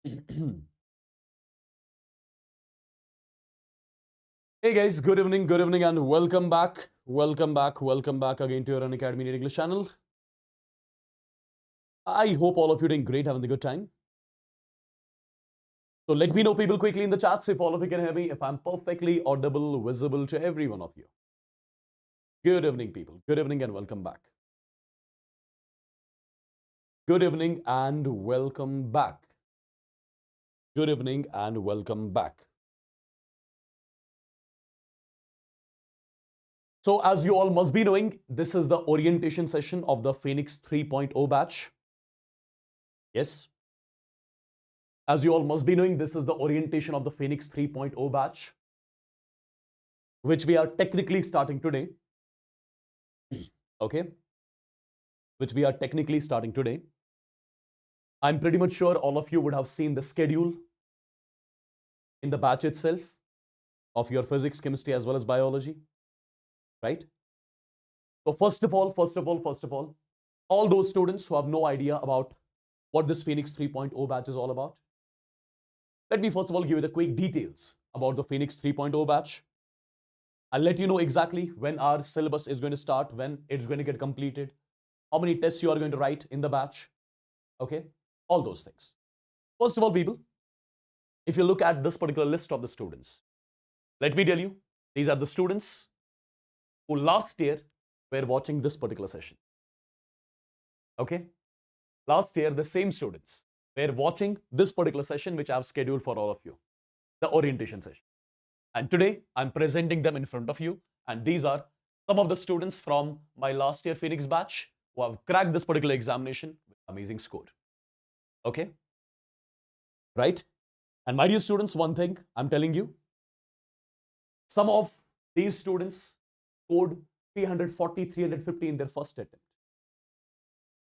Hey guys, good evening, and welcome back. Welcome back again to your Unacademy NEET English channel. I hope all of you doing great, having a good time. So let me know, people, quickly in the chats if all of you can hear me, if I'm perfectly audible, visible to every one of you. Good evening, people. Good evening and welcome back. Good evening and welcome back. Good evening and welcome back. So as you all must be knowing, this is the orientation session of the Phoenix 3.0 batch. Yes. As you all must be knowing, this is the orientation of the Phoenix 3.0 batch, which we are technically starting today. Okay? Which we are technically starting today. I'm pretty much sure all of you would have seen the schedule in the batch itself of your physics, chemistry, as well as biology. Right? So first of all, all those students who have no idea about what this Phoenix 3.0 batch is all about, let me first of all give you the quick details about the Phoenix 3.0 batch. I'll let you know exactly when our syllabus is going to start, when it's going to get completed, how many tests you are going to write in the batch. Okay? All those things. First of all, people, if you look at this particular list of the students, let me tell you, these are the students who last year were watching this particular session. Okay? Last year, the same students were watching this particular session, which I've scheduled for all of you, the orientation session. And today, I'm presenting them in front of you. And these are some of the students from my last year Phoenix batch who have cracked this particular examination with amazing score. Okay? Right? And my dear students, one thing I'm telling you, some of these students scored 340, 350 in their first attempt.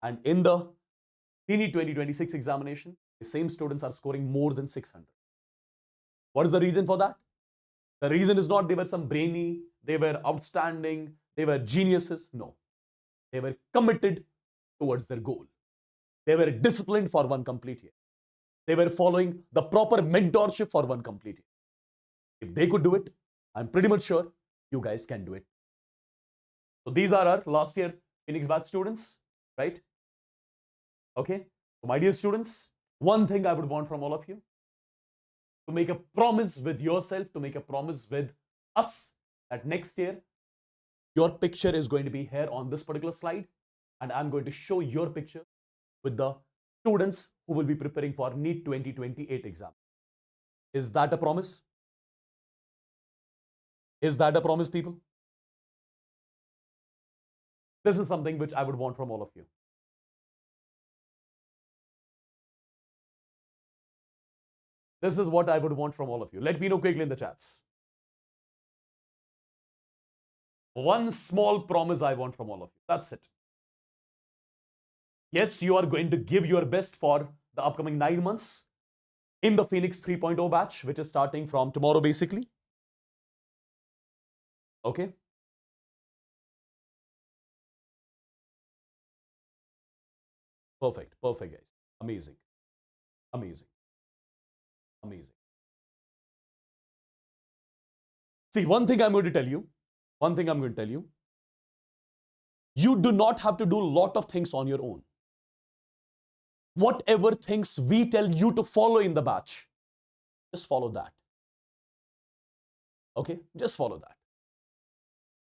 And in the NEET 2026 examination, the same students are scoring more than 600. What is the reason for that? The reason is not they were some brainy, they were outstanding, they were geniuses. No. They were committed towards their goal. They were disciplined for one complete year. They were following the proper mentorship for one complete year. If they could do it, I'm pretty much sure you guys can do it. So these are our last year Phoenix batch students, right? Okay. So my dear students, one thing I would want from all of you, to make a promise with yourself, to make a promise with us that next year, your picture is going to be here on this particular slide, and I'm going to show your picture with the students who will be preparing for NEET 2028 exam. Is that a promise? Is that a promise, people? This is something which I would want from all of you. This is what I would want from all of you. Let me know quickly in the chats. One small promise I want from all of you. That's it. Yes, you are going to give your best for the upcoming 9 months in the Phoenix 3.0 batch, which is starting from tomorrow, basically. Okay? Perfect, guys. Amazing. See, one thing I'm going to tell you, you do not have to do a lot of things on your own. Whatever things we tell you to follow in the batch, just follow that. Okay? Just follow that.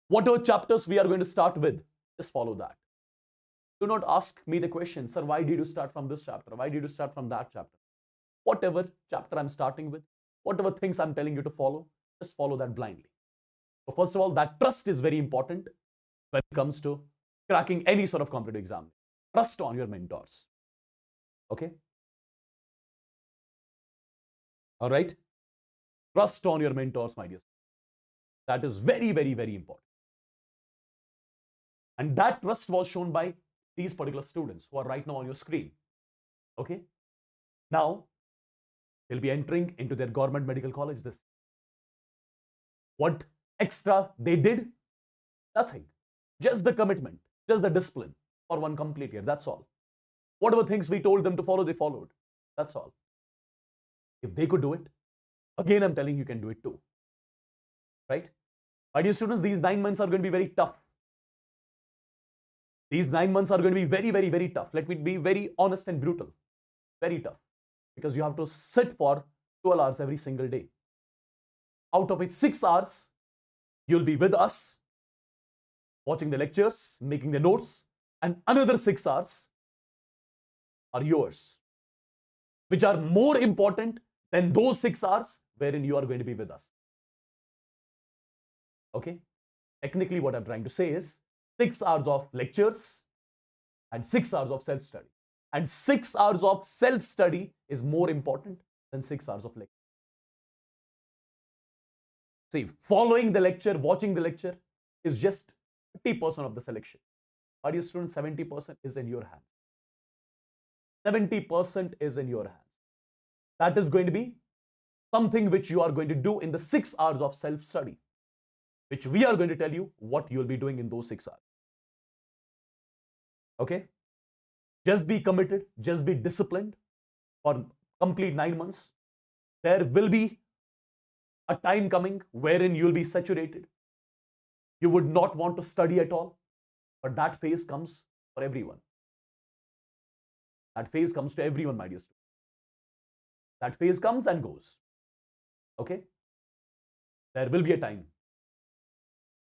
Whatever chapters we are going to start with, just follow that. Do not ask me the question, sir, why did you start from this chapter? Why did you start from that chapter? Whatever chapter I'm starting with, whatever things I'm telling you to follow, just follow that blindly. So first of all, that trust is very important when it comes to cracking any sort of competitive exam. Trust on your mentors. Okay? All right? Trust on your mentors, my dear. That is very, very, very important. And that trust was shown by these particular students who are right now on your screen. Okay? Now, they'll be entering into their government medical college this. What extra they did? Nothing. Just the commitment, just the discipline for one complete year. That's all. Whatever things we told them to follow, they followed. That's all. If they could do it, again, I'm telling you can do it too. Right? My dear students, these 9 months are going to be very tough. These 9 months are going to be very, very, very tough. Let me be very honest and brutal. Very tough. Because you have to sit for 12 hours every single day. Out of which 6 hours, you'll be with us, watching the lectures, making the notes, and another 6 hours are yours, which are more important than those 6 hours wherein you are going to be with us. Okay? Technically, what I'm trying to say is 6 hours of lectures and 6 hours of self-study. And 6 hours of self-study is more important than 6 hours of lecture. See, following the lecture, watching the lecture is just 50% of the selection. Our dear students, 70% is in your hands. 70% is in your hands. That is going to be something which you are going to do in the 6 hours of self-study, which we are going to tell you what you'll be doing in those 6 hours. Okay? Just be committed, just be disciplined for complete 9 months. There will be a time coming wherein you'll be saturated. You would not want to study at all, but that phase comes for everyone. That phase comes to everyone, my dear students. That phase comes and goes. Okay? There will be a time.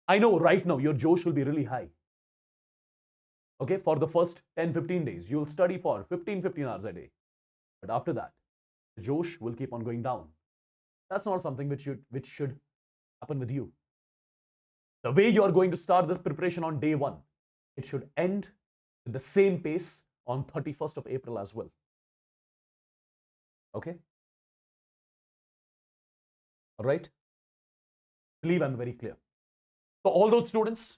I know right now your Josh will be really high. Okay? For the first 10-15 days, you'll study for 15 hours a day. But after that, the Josh will keep on going down. That's not something which should happen with you. The way you are going to start this preparation on day 1, it should end with the same pace on 31st of April as well. Okay? All right? I believe I'm very clear. So all those students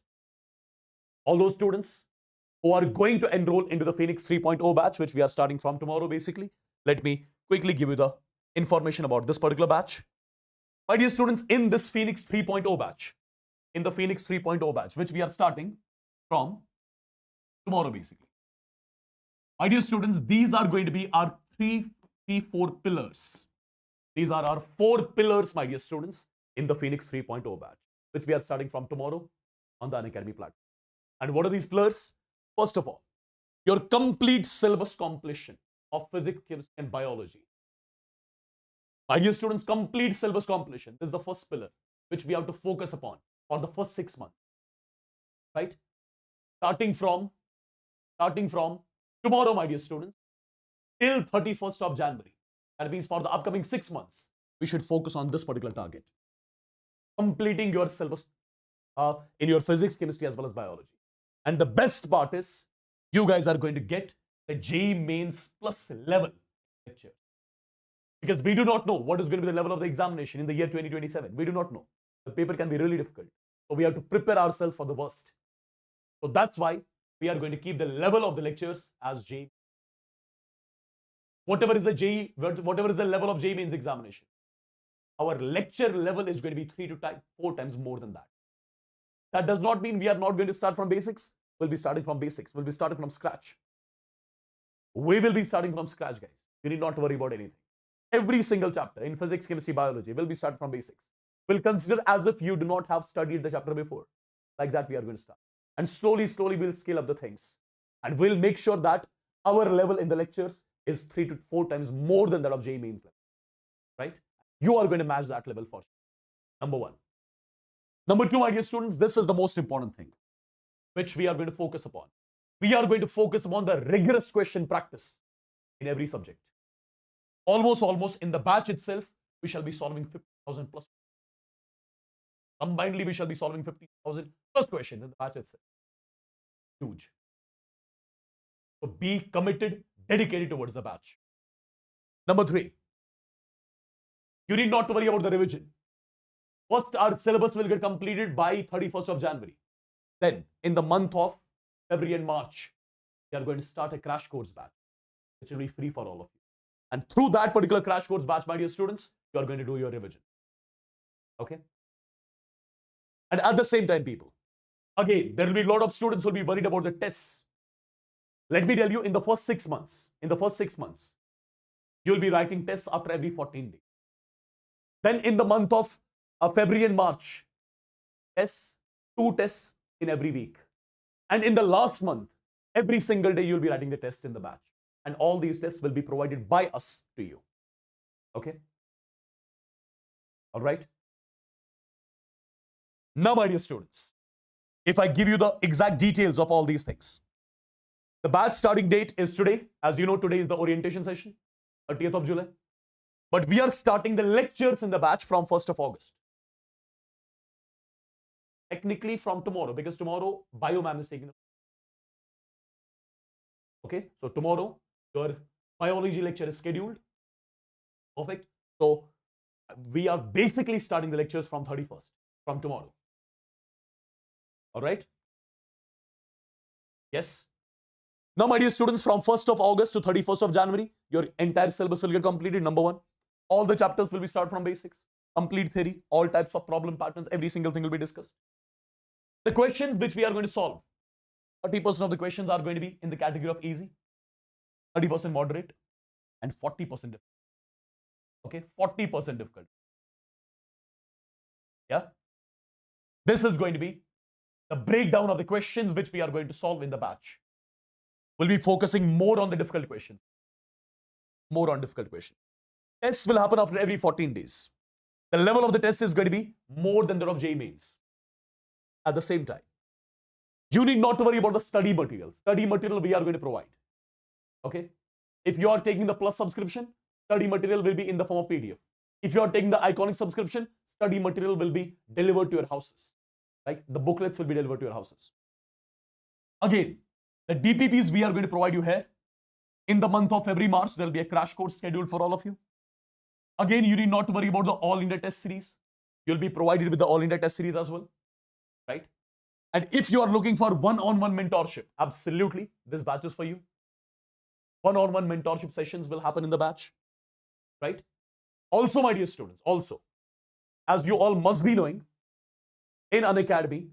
who are going to enroll into the Phoenix 3.0 batch, which we are starting from tomorrow basically, let me quickly give you the information about this particular batch. My dear students, in this Phoenix 3.0 batch, which we are starting from tomorrow basically. My dear students, these are going to be our four pillars. These are our 4 pillars, my dear students, in the Phoenix 3.0 batch, which we are starting from tomorrow on the Unacademy platform. And what are these pillars? First of all, your complete syllabus completion of physics, chemistry, and biology. My dear students, complete syllabus completion. This is the first pillar, which we have to focus upon for the first 6 months. Right? Starting from tomorrow, my dear students, till 31st of January. That means for the upcoming 6 months, we should focus on this particular target. Completing your syllabus in your physics, chemistry, as well as biology. And the best part is, you guys are going to get the JEE Mains Plus level lecture. Because we do not know what is going to be the level of the examination in the year 2027. We do not know. The paper can be really difficult. So we have to prepare ourselves for the worst. So that's why we are going to keep the level of the lectures as JEE. Whatever is the JEE, whatever is the level of JEE Mains examination, our lecture level is going to be 3 to 4 times more than that. That does not mean we are not going to start from basics. We'll be starting from basics. We'll be starting from scratch. We will be starting from scratch, guys. You need not to worry about anything. Every single chapter in physics, chemistry, biology will be started from basics. We'll consider as if you do not have studied the chapter before. Like that, we are going to start. And slowly, we'll scale up the things. And we'll make sure that our level in the lectures is 3 to 4 times more than that of JEE Mains level. Right? You are going to match that level for sure. Number 1. Number 2, my dear students, this is the most important thing, which we are going to focus upon. We are going to focus upon the rigorous question practice in every subject. Almost in the batch itself, we shall be solving 50,000 plus. Combinedly, we shall be solving 50,000 plus questions in the batch itself. Huge. So be committed, dedicated towards the batch. Number 3, you need not to worry about the revision. First, our syllabus will get completed by 31st of January. Then, in the month of February and March, we are going to start a crash course batch, which will be free for all of you. And through that particular crash course batch, my dear students, you are going to do your revision. Okay? And at the same time, people, again, there will be a lot of students who will be worried about the tests. Let me tell you, in the first 6 months, you'll be writing tests after every 14 days. Then in the month of February and March, tests, 2 tests in every week. And in the last month, every single day, you'll be writing the test in the batch. And all these tests will be provided by us to you. Okay? All right? Now, my dear students, if I give you the exact details of all these things, the batch starting date is today. As you know, today is the orientation session, 30th of July. But we are starting the lectures in the batch from 1st of August. Technically from tomorrow, because tomorrow bio ma'am is taking. Okay, so tomorrow your biology lecture is scheduled. Perfect. So we are basically starting the lectures from 31st, from tomorrow. All right? Yes. Now, my dear students, from 1st of August to 31st of January, your entire syllabus will get completed. Number one, all the chapters will be started from basics, complete theory, all types of problem patterns, every single thing will be discussed. The questions which we are going to solve, 30% of the questions are going to be in the category of easy, 30% moderate, and 40% difficult. Okay, 40% difficult. Yeah. This is going to be the breakdown of the questions which we are going to solve in the batch. We'll be focusing more on the difficult questions. More on difficult questions. Tests will happen after every 14 days. The level of the test is going to be more than that of JEE Mains. At the same time, you need not to worry about the study material. Study material we are going to provide. Okay? If you are taking the Plus subscription, study material will be in the form of PDF. If you are taking the Iconic subscription, study material will be delivered to your houses. Like the booklets will be delivered to your houses. Again, the DPPs we are going to provide you here. In the month of February, March, there will be a crash course scheduled for all of you. Again, you need not to worry about the All India Test Series. You'll be provided with the All India Test Series as well. Right? And if you are looking for one-on-one mentorship, absolutely, this batch is for you. One-on-one mentorship sessions will happen in the batch. Right? Also, my dear students, also, as you all must be knowing, in Unacademy,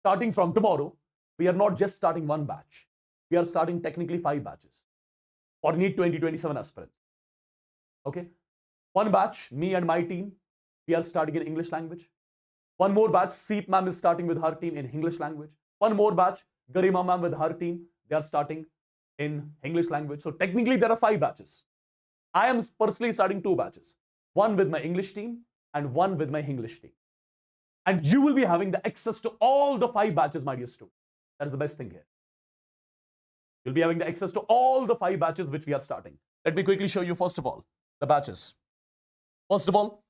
starting from tomorrow, we are not just starting one batch. We are starting technically 5 batches for NEET 2027 aspirants. Okay? One batch, me and my team, we are starting in English language. One more batch, Seep ma'am is starting with her team in English language. One more batch, Garima ma'am with her team, they are starting in English language. So technically there are 5 batches. I am personally starting 2 batches. One with my English team and one with my English team. And you will be having the access to all the 5 batches, my dear students. That is the best thing here. You'll be having the access to all the 5 batches which we are starting. Let me quickly show you, first of all, the batches. First of all,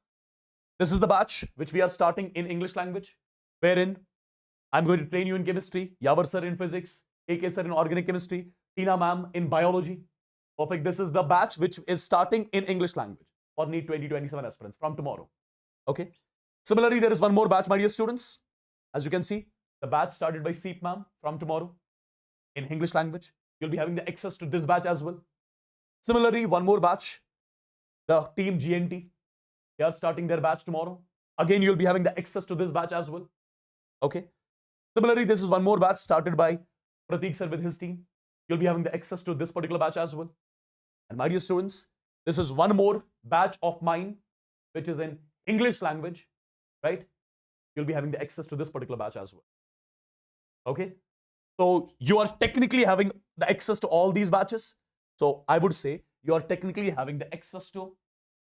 this is the batch which we are starting in English language, wherein I'm going to train you in chemistry, Yavar sir in physics, AK sir in organic chemistry, Tina ma'am in biology. Perfect. This is the batch which is starting in English language for NEET 2027 aspirants from tomorrow. Okay. Similarly, there is one more batch, my dear students. As you can see, the batch started by Seep ma'am from tomorrow in English language. You'll be having the access to this batch as well. Similarly, one more batch, the team GNT. They are starting their batch tomorrow. Again, you'll be having the access to this batch as well. Okay. Similarly, this is one more batch started by Prateek sir with his team. You'll be having the access to this particular batch as well. And my dear students, this is one more batch of mine, which is in English language, right? You'll be having the access to this particular batch as well. Okay. So you are technically having the access to all these batches. So I would say you are technically having the access to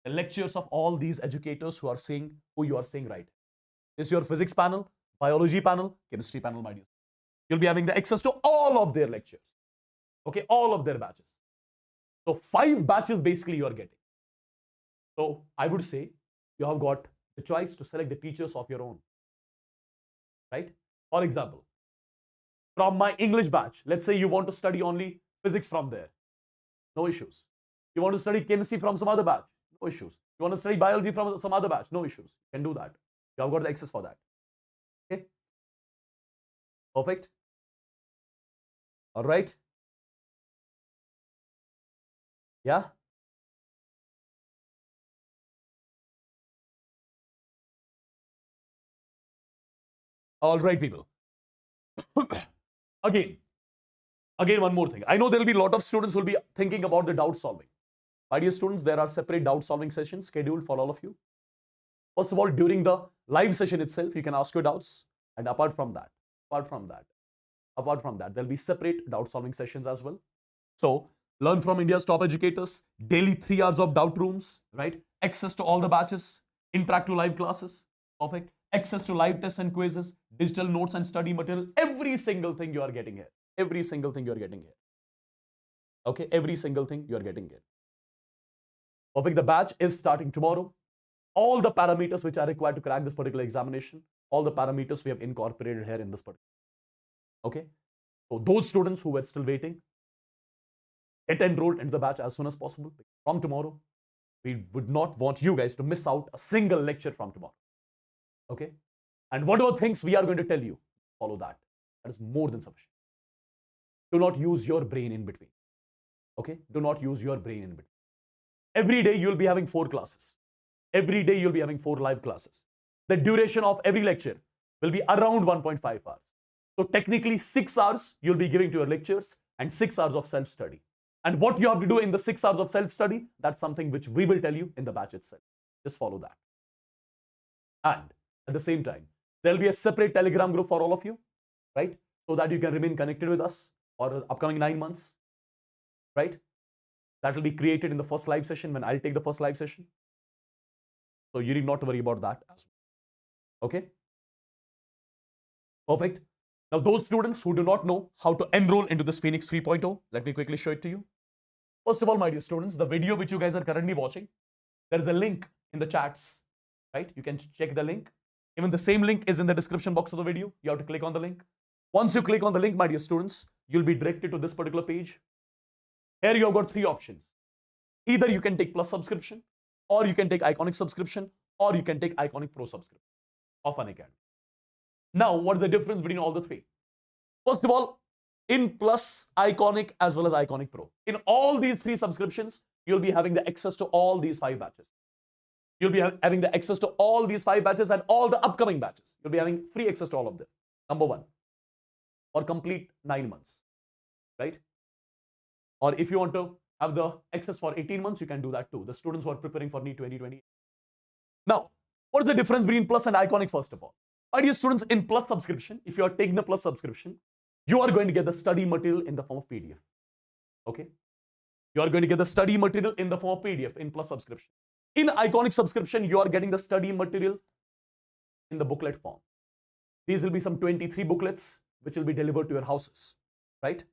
the lectures of all these educators who you are seeing right. This is your physics panel, biology panel, chemistry panel, my dear. You'll be having the access to all of their lectures. Okay, all of their batches. So 5 batches basically you are getting. So I would say you have got the choice to select the teachers of your own. Right? For example, from my English batch, let's say you want to study only physics from there. No issues. You want to study chemistry from some other batch. No issues. You want to study biology from some other batch. No issues. You can do that. You have got the access for that. Okay. Perfect. All right. Yeah. All right, people. Again, one more thing. I know there will be a lot of students who will be thinking about the doubt solving. My dear students, there are separate doubt solving sessions scheduled for all of you. First of all, during the live session itself, you can ask your doubts. And apart from that, there'll be separate doubt solving sessions as well. So learn from India's top educators, daily 3 hours of doubt rooms, right? Access to all the batches, interactive live classes, perfect. Access to live tests and quizzes, digital notes and study material, every single thing you are getting here. Every single thing you are getting here. Okay, every single thing you are getting here. Perfect. The batch is starting tomorrow. All the parameters which are required to crack this particular examination, all the parameters we have incorporated here in this particular. Okay. So those students who were still waiting, get enrolled into the batch as soon as possible. From tomorrow, we would not want you guys to miss out a single lecture from tomorrow. Okay. And whatever things we are going to tell you, follow that. That is more than sufficient. Do not use your brain in between. Okay. Do not use your brain in between. Every day you'll be having 4 classes. Every day you'll be having 4 live classes. The duration of every lecture will be around 1.5 hours. So technically 6 hours you'll be giving to your lectures and 6 hours of self-study. And what you have to do in the 6 hours of self-study, that's something which we will tell you in the batch itself. Just follow that. And at the same time, there'll be a separate Telegram group for all of you, right? So that you can remain connected with us for the upcoming 9 months, right? That will be created in the first live session when I'll take the first live session. So you need not to worry about that as well. Okay? Perfect. Now, those students who do not know how to enroll into this Phoenix 3.0, let me quickly show it to you. First of all, my dear students, the video which you guys are currently watching, there is a link in the chats, right? You can check the link. Even the same link is in the description box of the video. You have to click on the link. Once you click on the link, my dear students, you'll be directed to this particular page. Here you have got 3 options. Either you can take Plus subscription, or you can take Iconic subscription, or you can take Iconic Pro subscription of Unacademy. Now, what is the difference between all the 3? First of all, in Plus, Iconic as well as Iconic Pro, in all these 3 subscriptions, you'll be having the access to all these 5 batches. You'll be having the access to all these 5 batches and all the upcoming batches. You'll be having free access to all of them. Number 1, for complete 9 months, right? Or if you want to have the access for 18 months, you can do that too. The students who are preparing for NEET 2020. Now, what is the difference between Plus and Iconic first of all? My dear students, in Plus subscription, if you are taking the Plus subscription, you are going to get the study material in the form of PDF. Okay? You are going to get the study material in the form of PDF in Plus subscription. In Iconic subscription, you are getting the study material in the booklet form. These will be some 23 booklets which will be delivered to your houses, right?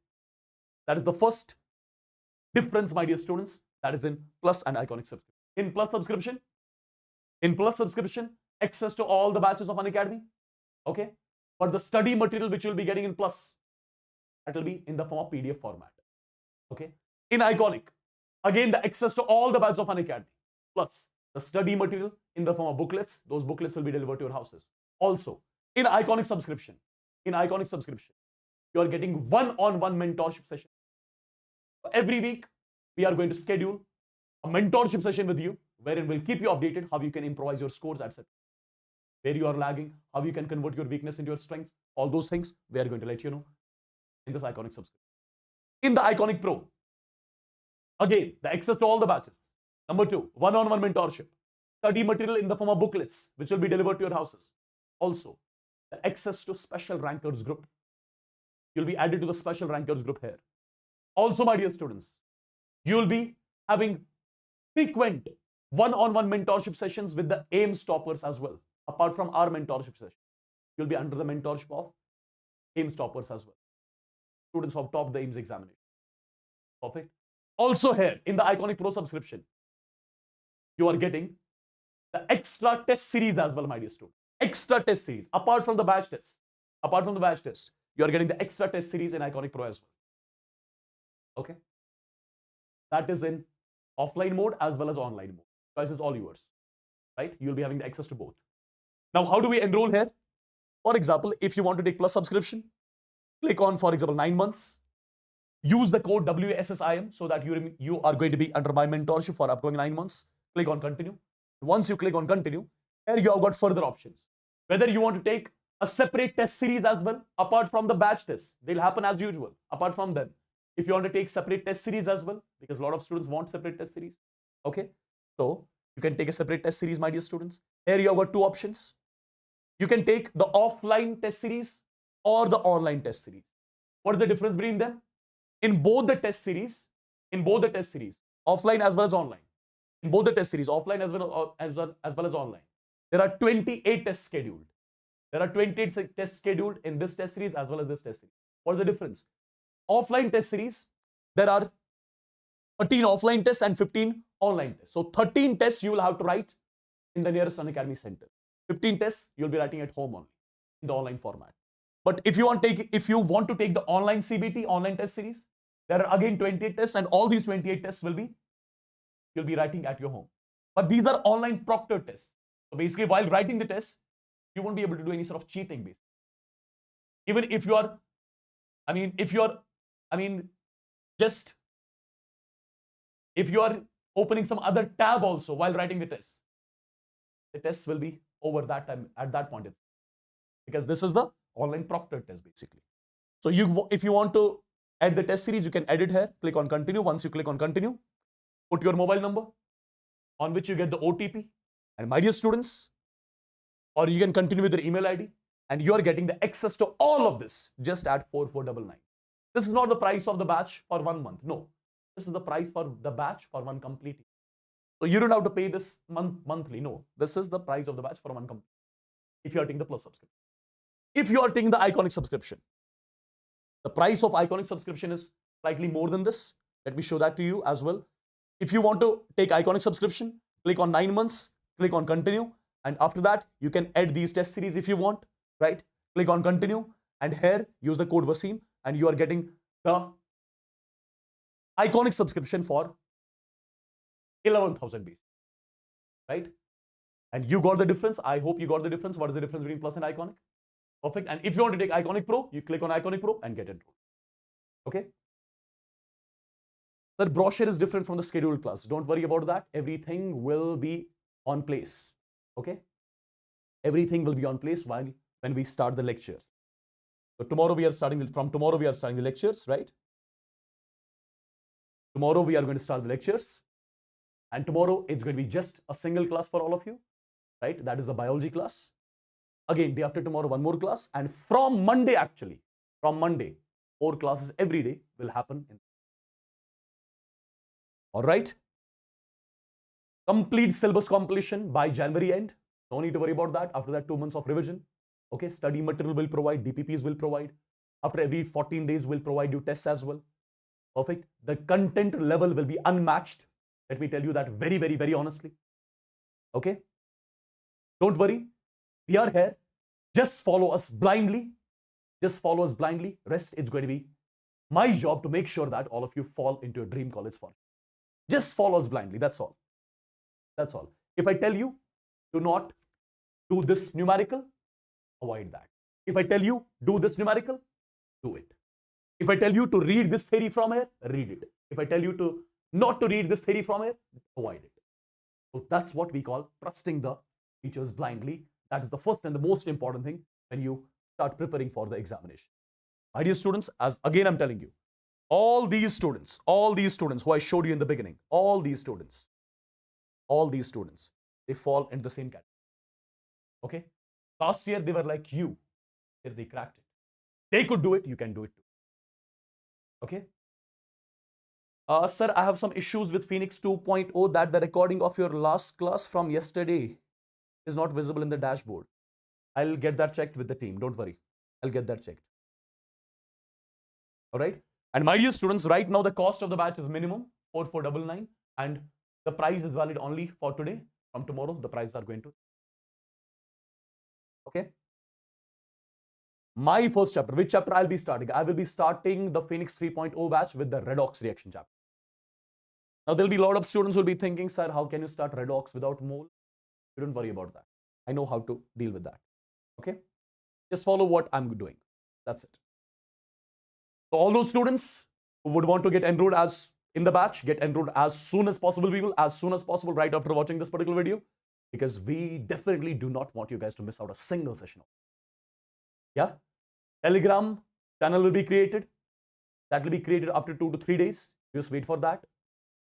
That is the first difference, my dear students. That is in Plus and Iconic subscription. In Plus subscription, access to all the batches of Unacademy, okay? But the study material which you'll be getting in Plus, that will be in the form of PDF format, okay? In Iconic, again, the access to all the batches of Unacademy, plus the study material in the form of booklets. Those booklets will be delivered to your houses. Also, in Iconic subscription, you are getting one-on-one mentorship session. Every week, we are going to schedule a mentorship session with you, wherein we'll keep you updated how you can improvise your scores, etc. Where you are lagging, how you can convert your weakness into your strengths, all those things we are going to let you know in this Iconic subscription. In the Iconic Pro, again, the access to all the batches. Number 2, one-on-one mentorship. Study material in the form of booklets, which will be delivered to your houses. Also, the access to special rankers group. You'll be added to the special rankers group here. Also, my dear students, you will be having frequent one-on-one mentorship sessions with the AIMS toppers as well. Apart from our mentorship session, you'll be under the mentorship of AIMS toppers as well. Students who have topped the AIMS examination. Perfect. Also here, in the Iconic Pro subscription, you are getting the extra test series as well, my dear student. Extra test series. Apart from the batch test, you are getting the extra test series in Iconic Pro as well. Okay? That is in offline mode as well as online mode. Choice is all yours, right? You'll be having the access to both. Now, how do we enroll here? For example, if you want to take Plus subscription, click on, for example, 9 months. Use the code WSSIM so that you are going to be under my mentorship for upcoming 9 months. Click on continue. Once you click on continue, here you have got further options. Whether you want to take a separate test series as well, apart from the batch tests, they'll happen as usual. Apart from them, if you want to take separate test series as well, because a lot of students want separate test series, Okay, so you can take a separate test series, my dear students. Here you have got two options. You can take the offline test series or the online test series. What is the difference between them? In both the test series, offline as well as online, in both the test series, offline as well as online, there are 28 tests scheduled. There are 28 tests scheduled in this test series as well as this test series. What is the difference? Offline test series, there are 13 offline tests and 15 online tests. So 13 tests you will have to write in the nearest Unacademy center. 15 tests you'll be writing at home only in the online format. But if you want to take the online CBT, online test series, there are again 28 tests, and all these 28 tests you'll be writing at your home. But these are online proctored tests. So basically, while writing the test, you won't be able to do any sort of cheating, basically. Even if you are, just if you are opening some other tab also while writing the test will be over that time at that point, because this is the online proctored test, basically. So if you want to add the test series, you can edit here. Click on continue. Once you click on continue, put your mobile number on which you get the OTP. And my dear students, or you can continue with your email ID, and you are getting the access to all of this just at 4499. This is not the price of the batch for 1 month. No, this is the price for the batch for one complete year. So you don't have to pay this monthly. No, this is the price of the batch for one complete. If you are taking the plus subscription. If you are taking the Iconic subscription, the price of Iconic subscription is slightly more than this. Let me show that to you as well. If you want to take Iconic subscription, click on 9 months, click on continue, and after that, you can add these test series if you want, right? Click on continue, and here, use the code Wassim, and you are getting the Iconic subscription for 11,000 base, right? And you got the difference. I hope you got the difference. What is the difference between Plus and Iconic? Perfect. And if you want to take Iconic Pro, you click on Iconic Pro and get enrolled. Okay. The brochure is different from the scheduled class. Don't worry about that. Everything will be on place. Okay. Everything will be on place when we start the lectures. So tomorrow we are starting the lectures, right? Tomorrow we are going to start the lectures. And tomorrow it's going to be just a single class for all of you, right? That is the biology class. Again, day after tomorrow, one more class. And from Monday, 4 classes every day will happen. All right. Complete syllabus completion by January end. No need to worry about that. After that, 2 months of revision. Okay. Study material will provide. DPPs will provide. After every 14 days, we'll provide you tests as well. Perfect. The content level will be unmatched. Let me tell you that very, very, very honestly. Okay. Don't worry. We are here. Just follow us blindly. Rest, it's going to be my job to make sure that all of you fall into a dream college for. Just follow us blindly. That's all. That's all. If I tell you, do not do this numerical, avoid that. If I tell you, do this numerical, do it. If I tell you to read this theory from here, read it. If I tell you to not to read this theory from here, avoid it. So that's what we call trusting the teachers blindly. That is the first and the most important thing when you start preparing for the examination. My dear students, as again I'm telling you, all these students who I showed you in the beginning, all these students, they fall into the same category. Okay? Last year they were like you. They cracked it. They could do it, you can do it too. Okay? Sir, I have some issues with Phoenix 2.0 that the recording of your last class from yesterday is not visible in the dashboard. I'll get that checked with the team. Don't worry. I'll get that checked. All right. And my dear students, right now the cost of the batch is minimum 4499, and the price is valid only for today. From tomorrow, the prices are going to. Okay. My first chapter, which chapter I'll be starting? I will be starting the Phoenix 3.0 batch with the redox reaction chapter. Now, there'll be a lot of students who will be thinking, sir, how can you start redox without mole? You don't worry about that. I know how to deal with that. Okay. Just follow what I'm doing. That's it. So all those students who would want to get enrolled in the batch, get enrolled as soon as possible, as soon as possible, right after watching this particular video, because we definitely do not want you guys to miss out a single session. Yeah. Telegram channel will be created. That will be created after 2 to 3 days. Just wait for that.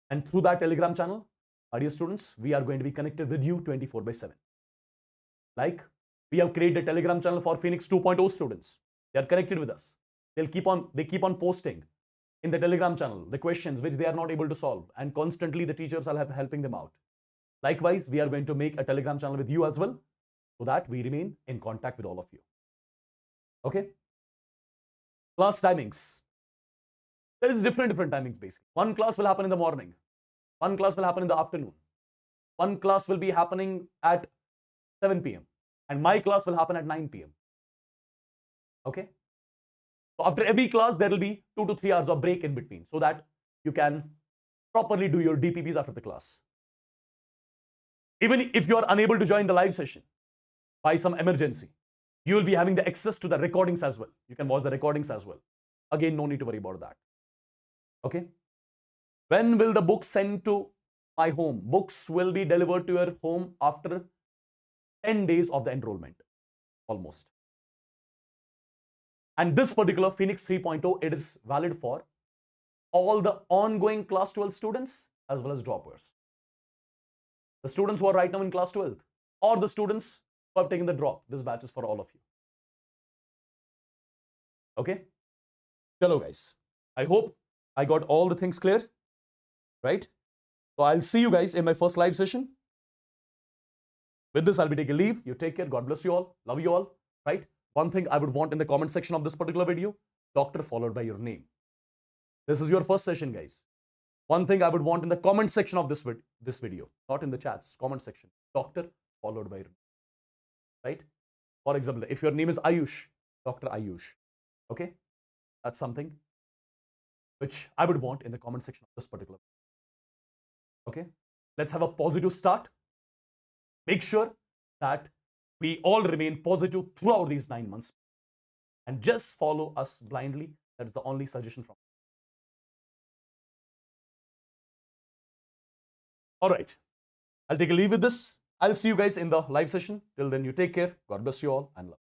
And through that Telegram channel, dear students, we are going to be connected with you 24/7. Like, we have created a Telegram channel for Phoenix 2.0 students. They are connected with us. They keep on posting in the Telegram channel the questions which they are not able to solve, and constantly the teachers are helping them out. Likewise, we are going to make a Telegram channel with you as well, so that we remain in contact with all of you. Okay? Class timings. There is different timings basically. One class will happen in the morning. One class will happen in the afternoon. One class will be happening at 7 p.m. and my class will happen at 9 p.m. Okay? So after every class, there will be 2 to 3 hours of break in between, so that you can properly do your DPPs after the class. Even if you are unable to join the live session by some emergency, you will be having the access to the recordings as well. You can watch the recordings as well. Again, no need to worry about that. Okay? When will the books send to my home? Books will be delivered to your home after 10 days of the enrollment, almost. And this particular Phoenix 3.0, it is valid for all the ongoing class 12 students as well as droppers. The students who are right now in class 12 or the students who have taken the drop, this batch is for all of you. Okay? Hello guys. I hope I got all the things clear, right? So I'll see you guys in my first live session. With this, I'll be taking leave. You take care. God bless you all. Love you all, right? One thing I would want in the comment section of this particular video, doctor followed by your name. This is your first session, guys. One thing I would want in the comment section of this video, not in the chats, comment section, doctor followed by your name, right? For example, if your name is Ayush, Dr. Ayush, okay? That's something which I would want in the comment section of this particular video. Okay? Let's have a positive start. Make sure that we all remain positive throughout these 9 months and just follow us blindly. That's the only suggestion from me. All right. I'll take a leave with this. I'll see you guys in the live session. Till then, you take care. God bless you all and love.